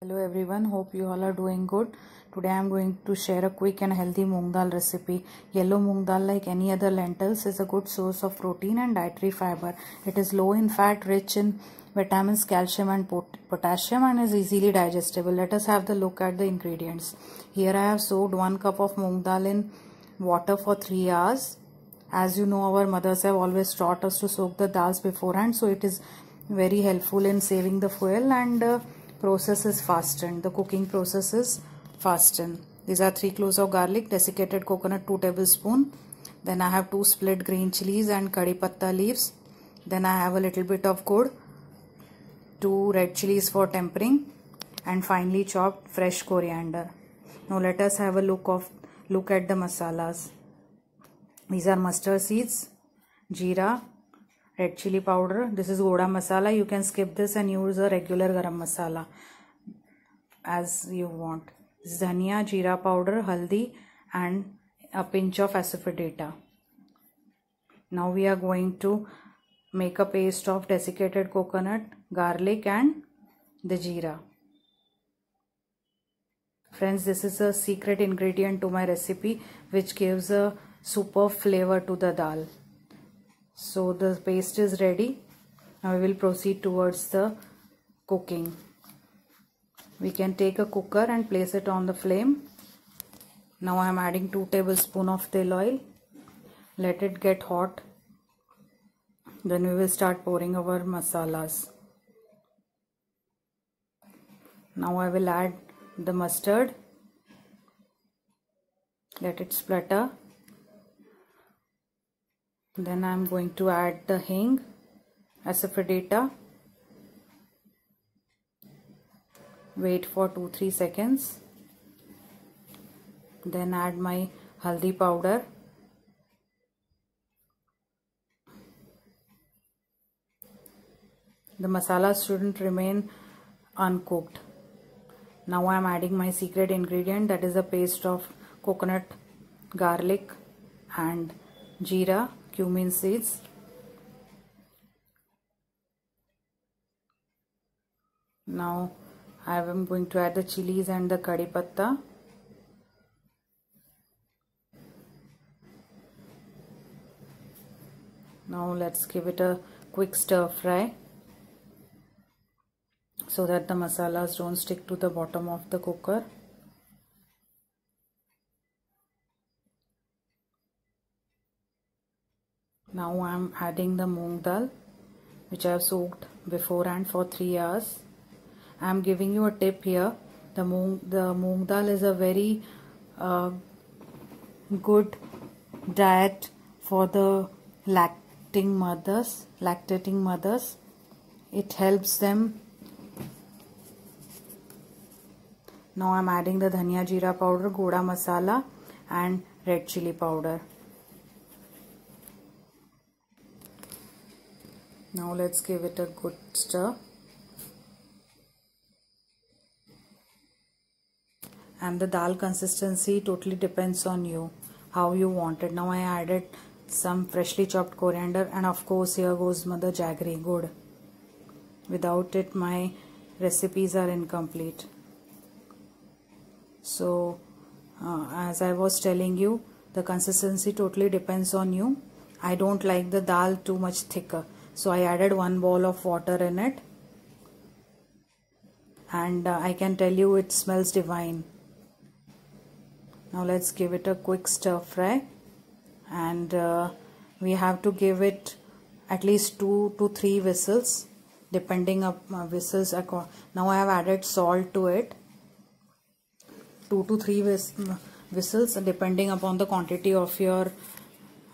Hello everyone, hope you all are doing good. Today I am going to share a quick and healthy moong dal recipe. Yellow moong dal, like any other lentils, is a good source of protein and dietary fiber. It is low in fat, rich in vitamins, calcium and potassium, and is easily digestible. Let us have the look at the ingredients. Here I have soaked 1 cup of moong dal in water for 3 hours. As you know, our mothers have always taught us to soak the dals beforehand, so it is very helpful in saving the fuel, and process is fastened. The cooking process is fastened. These are 3 cloves of garlic, desiccated coconut 2 tablespoons. Then I have 2 split green chilies and curry patta leaves. Then I have a little bit of gur, 2 red chilies for tempering, and finely chopped fresh coriander. Now let us have a look at the masalas. These are mustard seeds, jeera, red chili powder. This is goda masala. You can skip this and use a regular garam masala as you want. This is dhania, jeera powder, haldi, and a pinch of asafoetida. Now we are going to make a paste of desiccated coconut, garlic, and the jeera. Friends, this is a secret ingredient to my recipe which gives a superb flavor to the dal. So the paste is ready. Now we will proceed towards the cooking. We can take a cooker and place it on the flame. Now I am adding 2 tablespoons of tel oil. Let it get hot. Then we will start pouring our masalas. Now I will add the mustard. Let it splatter. Then I am going to add the hing, asafoetida. Wait for 2-3 seconds. Then add my haldi powder. The masalas shouldn't remain uncooked. Now I am adding my secret ingredient, that is a paste of coconut, garlic, and jeera, cumin seeds. Now I am going to add the chilies and the curry patta. Now let's give it a quick stir fry so that the masalas don't stick to the bottom of the cooker. Now I am adding the moong dal which I have soaked beforehand for 3 hours. I am giving you a tip here. The moong dal is a very good diet for the lactating mothers. It helps them. Now I am adding the dhania jeera powder, goda masala, and red chili powder. Now let's give it a good stir. And the dal consistency totally depends on you, how you want it. Now I added some freshly chopped coriander, and of course here goes mother jaggery, good. Without it my recipes are incomplete. So as I was telling you, the consistency totally depends on you. I don't like the dal too much thicker, so I added 1 bowl of water in it, and I can tell you it smells divine. Now let's give it a quick stir fry, and we have to give it at least 2 to 3 whistles depending on whistles. Now I have added salt to it. 2 to 3 whistles depending upon the quantity of your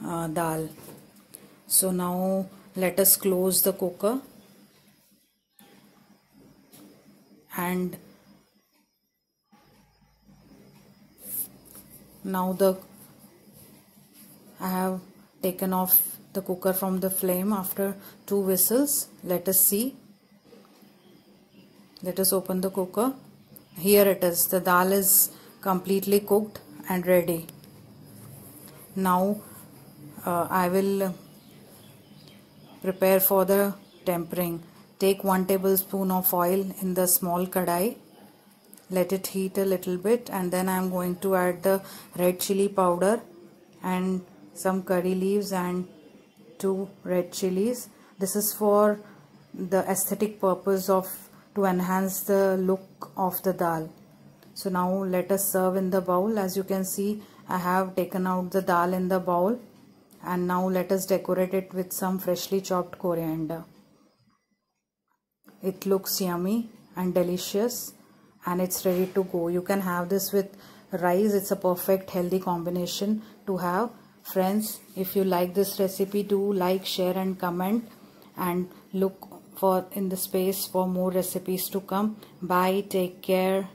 dal. So now let us close the cooker, and now I have taken off the cooker from the flame after 2 whistles. Let us see. Let us open the cooker. Here it is. The dal is completely cooked and ready. Now I will prepare for the tempering. Take 1 tablespoon of oil in the small kadai. let it heat a little bit, and then I'm going to add the red chili powder and some curry leaves and 2 red chilies. This is for the aesthetic purpose of to enhance the look of the dal. So now let us serve in the bowl. As you can see, I have taken out the dal in the bowl, and now let us decorate it with some freshly chopped coriander. It looks yummy and delicious, and it's ready to go. You can have this with rice. It's a perfect healthy combination to have. Friends, if you like this recipe, do like, share and comment, and look for in the space for more recipes to come. Bye, take care.